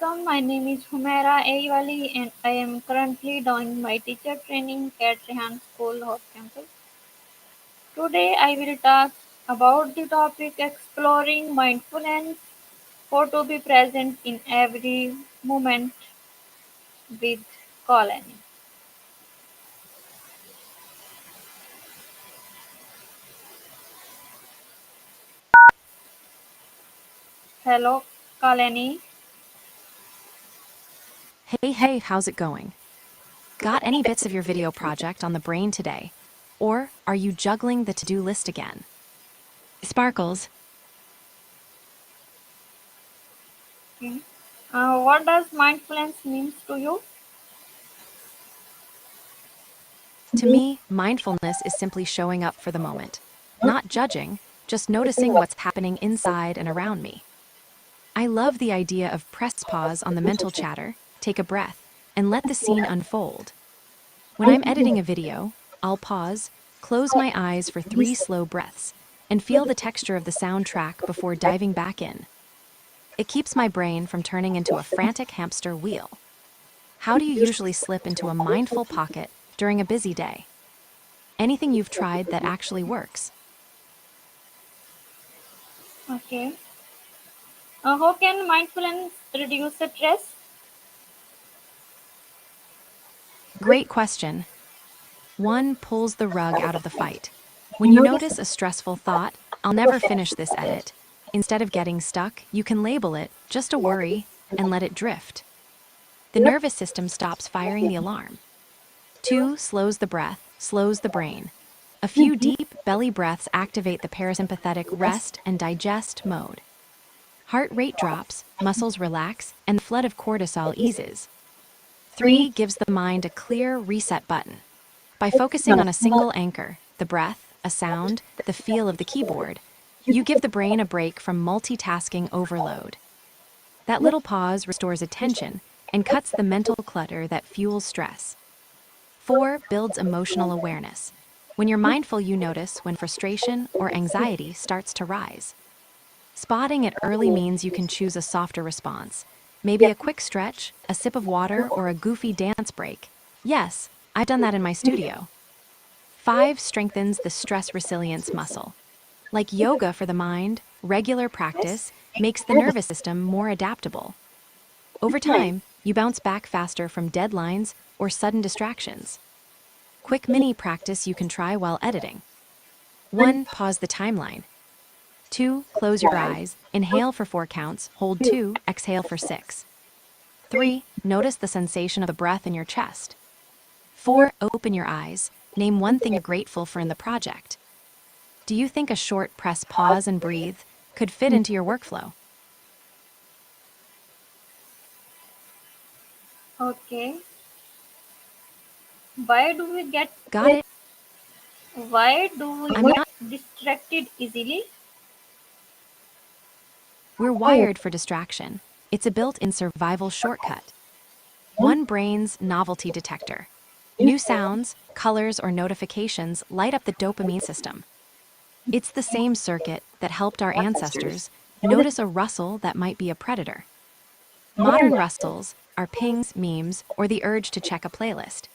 welcome. My name is Humaira Aiwali and I am currently doing my teacher training at Rehan School of Campus. Today I will talk about the topic exploring mindfulness, how to be present in every moment with Colony. Hello, Colony. Hey, how's it going? Got any bits of your video project on the brain today? Or are you juggling the to-do list again? Sparkles, Okay. What does mindfulness mean to you? to me, mindfulness is simply showing up for the moment. Not judging, just noticing what's happening inside and around me. I love the idea of press pause on the mental chatter, take a breath, and let the scene unfold. When I'm editing a video, I'll pause, close my eyes for 3 slow breaths, and feel the texture of the soundtrack before diving back in. It keeps my brain from turning into a frantic hamster wheel. How do you usually slip into a mindful pocket during a busy day? Anything you've tried that actually works? Okay. How can mindfulness reduce stress? Great question. 1 pulls the rug out of the fight. When you notice a stressful thought, I'll never finish this edit. Instead of getting stuck, you can label it just a worry and let it drift. The nervous system stops firing the alarm. 2 slows the breath, slows the brain. A few deep belly breaths activate the parasympathetic rest and digest mode. Heart rate drops, muscles relax, and the flood of cortisol eases. 3 gives the mind a clear reset button. By focusing on a single anchor, the breath, a sound, the feel of the keyboard, you give the brain a break from multitasking overload. That little pause restores attention and cuts the mental clutter that fuels stress. 4 builds emotional awareness. When you're mindful, you notice when frustration or anxiety starts to rise. Spotting it early means you can choose a softer response. Maybe a quick stretch, a sip of water, or a goofy dance break. Yes, I've done that in my studio. 5 strengthens the stress resilience muscle. Like yoga for the mind, regular practice makes the nervous system more adaptable. Over time, you bounce back faster from deadlines or sudden distractions. Quick mini practice you can try while editing. 1 pause the timeline. 2 close your eyes, inhale for 4 counts, hold 2, exhale for 6. 3 notice the sensation of the breath in your chest. 4 open your eyes, name 1 thing you're grateful for in the project. Do you think a short press pause and breathe could fit into your workflow? Okay. Why do we get Got it? Why do we I'm get not. distracted easily? We're wired for distraction. It's a built-in survival shortcut. 1 brain's novelty detector. New sounds, colors, or notifications light up the dopamine system. It's the same circuit that helped our ancestors notice a rustle that might be a predator. Modern rustles are pings, memes, or the urge to check a playlist.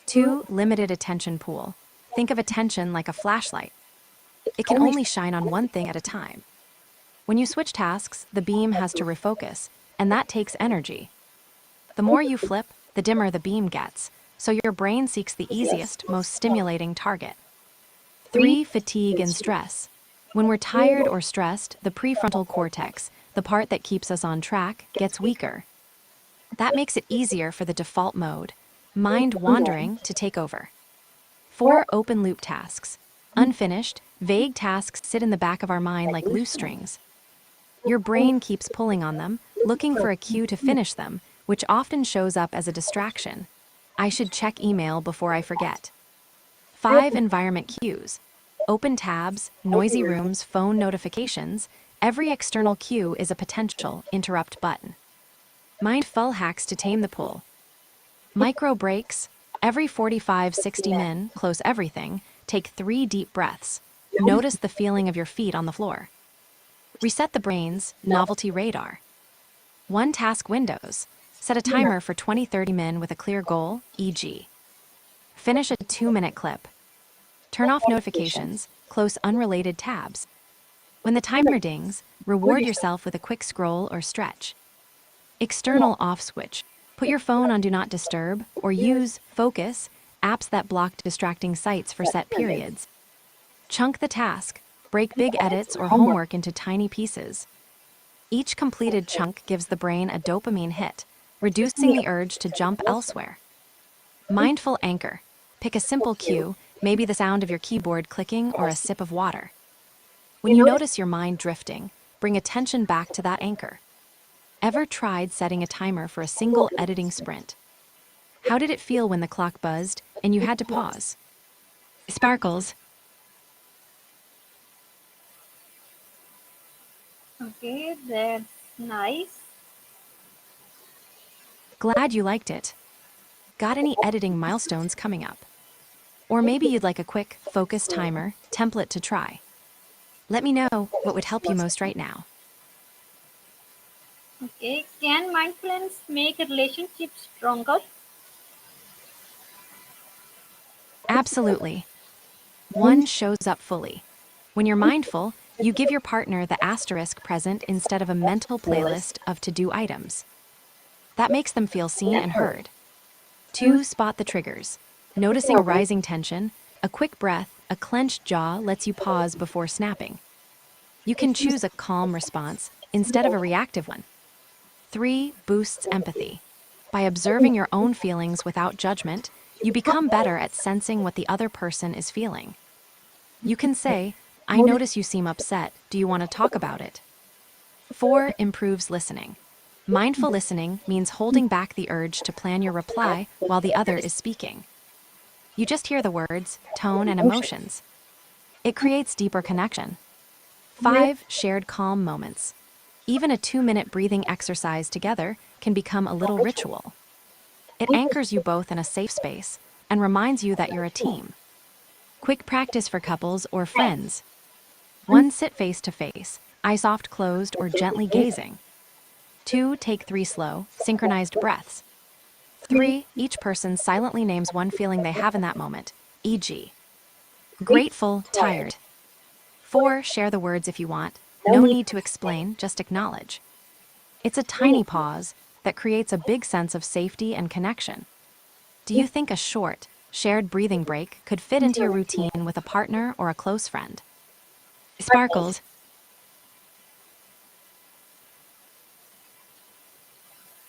2 limited attention pool. Think of attention like a flashlight. It can only shine on 1 thing at a time. When you switch tasks, the beam has to refocus, and that takes energy. The more you flip, the dimmer the beam gets, so your brain seeks the easiest, most stimulating target. 3 fatigue and stress. When we're tired or stressed, the prefrontal cortex, the part that keeps us on track, gets weaker. That makes it easier for the default mode, mind wandering, to take over. 4 open loop tasks. Unfinished, vague tasks sit in the back of our mind like loose strings. Your brain keeps pulling on them, looking for a cue to finish them, which often shows up as a distraction. I should check email before I forget. 5 environment cues. Open tabs, noisy rooms, phone notifications. Every external cue is a potential interrupt button. Mindful hacks to tame the pull. Micro breaks. Every 45-60 min, close everything, take 3 deep breaths. Notice the feeling of your feet on the floor. Reset the brain's novelty radar. 1 task windows. Set a timer for 20-30 min with a clear goal, e.g. Finish a 2-minute clip. Turn off notifications, close unrelated tabs. When the timer dings, reward yourself with a quick scroll or stretch. External off switch. Put your phone on Do Not Disturb or use Focus, apps that block distracting sites for set periods. Chunk the task. Break big edits or homework into tiny pieces. Each completed chunk gives the brain a dopamine hit, reducing the urge to jump elsewhere. Mindful anchor. Pick a simple cue, maybe the sound of your keyboard clicking or a sip of water. When you notice your mind drifting, bring attention back to that anchor. Ever tried setting a timer for a single editing sprint? How did it feel when the clock buzzed and you had to pause? Sparkles. Okay, that's nice. Glad you liked it. Got any editing milestones coming up? Or maybe you'd like a quick, focus timer template to try. Let me know what would help you most right now. Okay, can mindfulness make relationships stronger? Absolutely. One shows up fully. When you're mindful, you give your partner the asterisk present instead of a mental playlist of to-do items. That makes them feel seen and heard. 2, spot the triggers. Noticing a rising tension, a quick breath, a clenched jaw lets you pause before snapping. You can choose a calm response instead of a reactive one. 3, boosts empathy. By observing your own feelings without judgment, you become better at sensing what the other person is feeling. You can say, I notice you seem upset. Do you want to talk about it? 4, improves listening. Mindful listening means holding back the urge to plan your reply while the other is speaking. You just hear the words, tone, and emotions. It creates deeper connection. 5, shared calm moments. Even a 2-minute breathing exercise together can become a little ritual. It anchors you both in a safe space and reminds you that you're a team. Quick practice for couples or friends. 1, sit face to face, eyes soft closed or gently gazing. 2, take 3 slow, synchronized breaths. 3, each person silently names one feeling they have in that moment, e.g. grateful, tired. 4, share the words if you want. No need to explain, just acknowledge. It's a tiny pause that creates a big sense of safety and connection. Do you think a short, shared breathing break could fit into your routine with a partner or a close friend? Sparkles.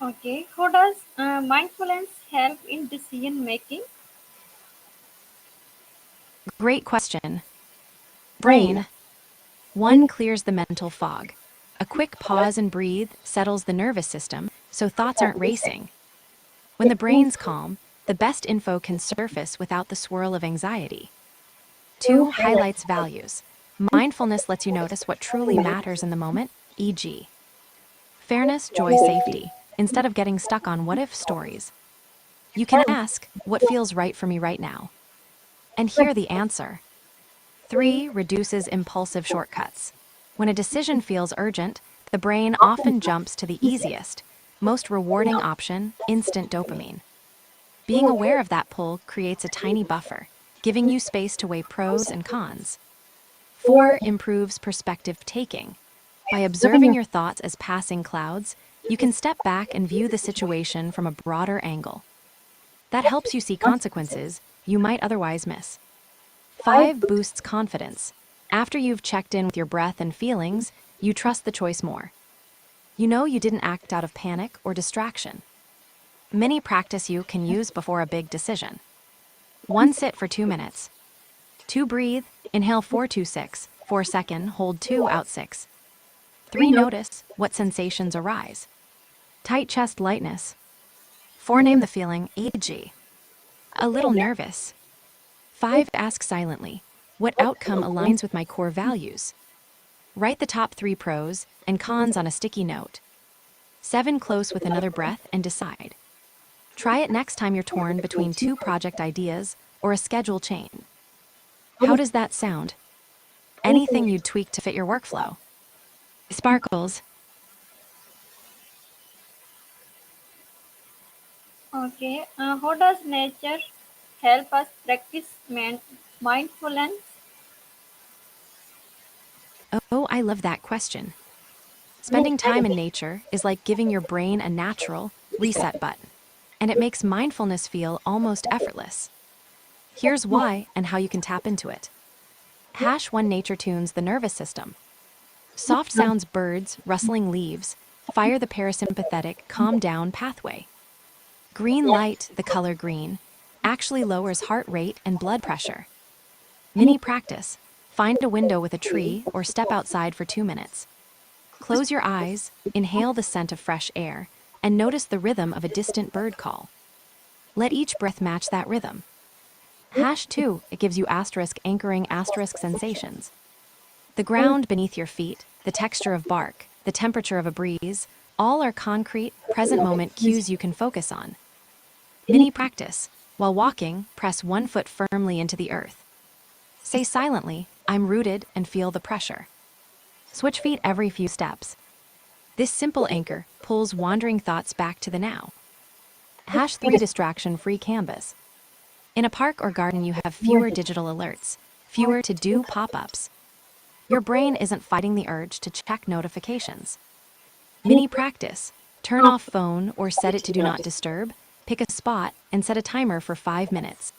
Okay, how does mindfulness help in decision making? Great question. Brain. 1, clears the mental fog. A quick pause and breathe settles the nervous system so thoughts aren't racing. When the brain's calm, the best info can surface without the swirl of anxiety. 2, highlights values. Mindfulness lets you notice what truly matters in the moment, e.g. fairness, joy, safety, instead of getting stuck on what-if stories. You can ask, what feels right for me right now? And hear the answer. 3, reduces impulsive shortcuts. When a decision feels urgent, the brain often jumps to the easiest, most rewarding option, instant dopamine. Being aware of that pull creates a tiny buffer, giving you space to weigh pros and cons. 4, improves perspective taking. By observing your thoughts as passing clouds, you can step back and view the situation from a broader angle. That helps you see consequences you might otherwise miss. 5, boosts confidence. After you've checked in with your breath and feelings, you trust the choice more. You know you didn't act out of panic or distraction. Mini practice you can use before a big decision. 1, sit for 2 minutes. 2, breathe. Inhale 4-2-6, 4 second, hold 2, out 6. 3, notice what sensations arise. Tight chest lightness. 4, name the feeling, e.g. a little nervous. 5, ask silently, what outcome aligns with my core values? Write the top 3 pros and cons on a sticky note. 7, close with another breath and decide. Try it next time you're torn between 2 project ideas or a schedule change. How does that sound? Anything you'd tweak to fit your workflow? Sparkles. Okay, how does nature help us practice mindfulness? Oh, I love that question. Spending time in nature is like giving your brain a natural reset button, and it makes mindfulness feel almost effortless. Here's why and how you can tap into it. #1 Nature tunes the nervous system. Soft sounds, birds, rustling leaves, fire the parasympathetic calm down pathway. Green light, the color green, actually lowers heart rate and blood pressure. Mini practice. Find a window with a tree or step outside for 2 minutes. Close your eyes, inhale the scent of fresh air, and notice the rhythm of a distant bird call. Let each breath match that rhythm. #2, it gives you asterisk anchoring asterisk sensations. The ground beneath your feet, the texture of bark, the temperature of a breeze, all are concrete, present moment cues you can focus on. Mini practice. While walking, press one foot firmly into the earth. Say silently, I'm rooted, and feel the pressure. Switch feet every few steps. This simple anchor pulls wandering thoughts back to the now. #3 Distraction-free canvas. In a park or garden, you have fewer digital alerts, fewer to-do pop-ups. Your brain isn't fighting the urge to check notifications. Mini practice. Turn off phone or set it to do not disturb, pick a spot, and set a timer for 5 minutes.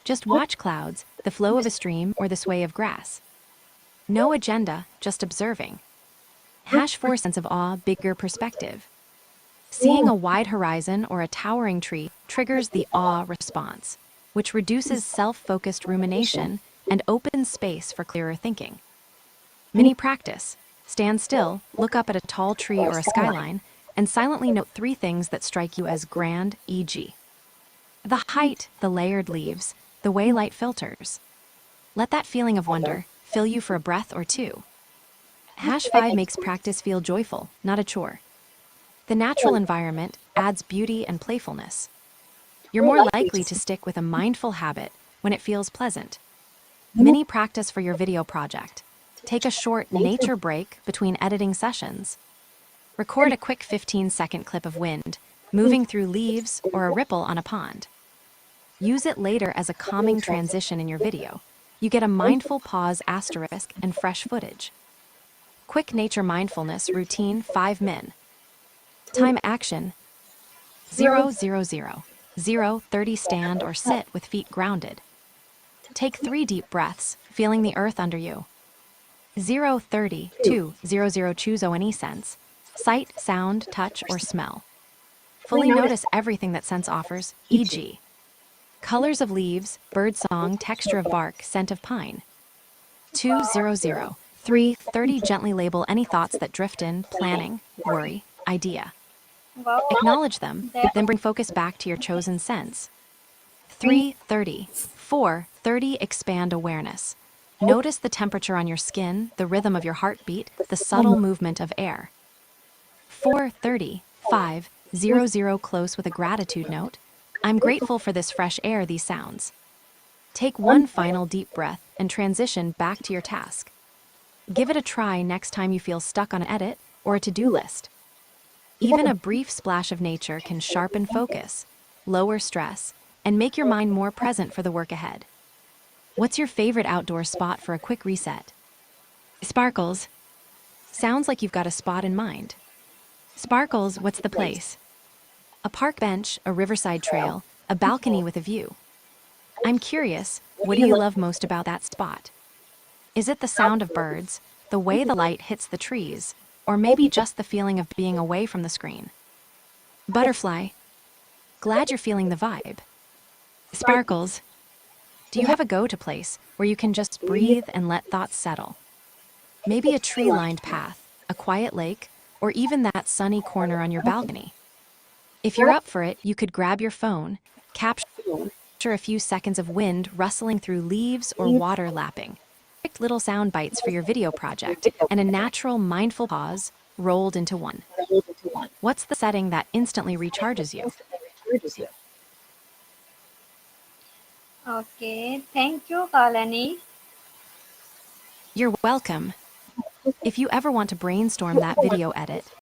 Just watch clouds, the flow of a stream, or the sway of grass. No agenda, just observing. #4 Sense of awe, bigger perspective. Seeing a wide horizon or a towering tree triggers the awe response, which reduces self-focused rumination and opens space for clearer thinking. Mini practice. Stand still, look up at a tall tree or a skyline, and silently note 3 things that strike you as grand, e.g. the height, the layered leaves, the way light filters. Let that feeling of wonder fill you for a breath or two. #5 makes practice feel joyful, not a chore. The natural environment adds beauty and playfulness. You're more likely to stick with a mindful habit when it feels pleasant. Mini practice for your video project. Take a short nature break between editing sessions. Record a quick 15-second clip of wind, moving through leaves or a ripple on a pond. Use it later as a calming transition in your video. You get a mindful pause asterisk and fresh footage. Quick nature mindfulness routine 5 min. Time action 0:00. 0:30 stand or sit with feet grounded. Take 3 deep breaths, feeling the earth under you. 0:30. 2:00 choose any sense. Sight, sound, touch, or smell. Fully notice everything that sense offers, e.g. colors of leaves, bird song, texture of bark, scent of pine. 2:00. 3:30 gently label any thoughts that drift in, planning, worry, idea. Wow, Acknowledge them, that then bring focus back to your chosen sense. 3:30. 4:30 expand awareness. Notice the temperature on your skin, the rhythm of your heartbeat, the subtle movement of air. 4:30. 5:00 close with a gratitude note. I'm grateful for this fresh air, these sounds. Take one final deep breath and transition back to your task. Give it a try next time you feel stuck on an edit or a to-do list. Even a brief splash of nature can sharpen focus, lower stress, and make your mind more present for the work ahead. What's your favorite outdoor spot for a quick reset? Sparkles. Sounds like you've got a spot in mind. Sparkles, what's the place? A park bench, a riverside trail, a balcony with a view. I'm curious, what do you love most about that spot? Is it the sound of birds, the way the light hits the trees, or maybe just the feeling of being away from the screen? Butterfly. Glad you're feeling the vibe. Sparkles. Do you have a go-to place where you can just breathe and let thoughts settle? Maybe a tree-lined path, a quiet lake, or even that sunny corner on your balcony. If you're up for it, you could grab your phone, capture a few seconds of wind rustling through leaves or water lapping. Pick little sound bites for your video project, and a natural, mindful pause rolled into one. What's the setting that instantly recharges you? okay. Thank you, Kalani. You're welcome. If you ever want to brainstorm that video edit,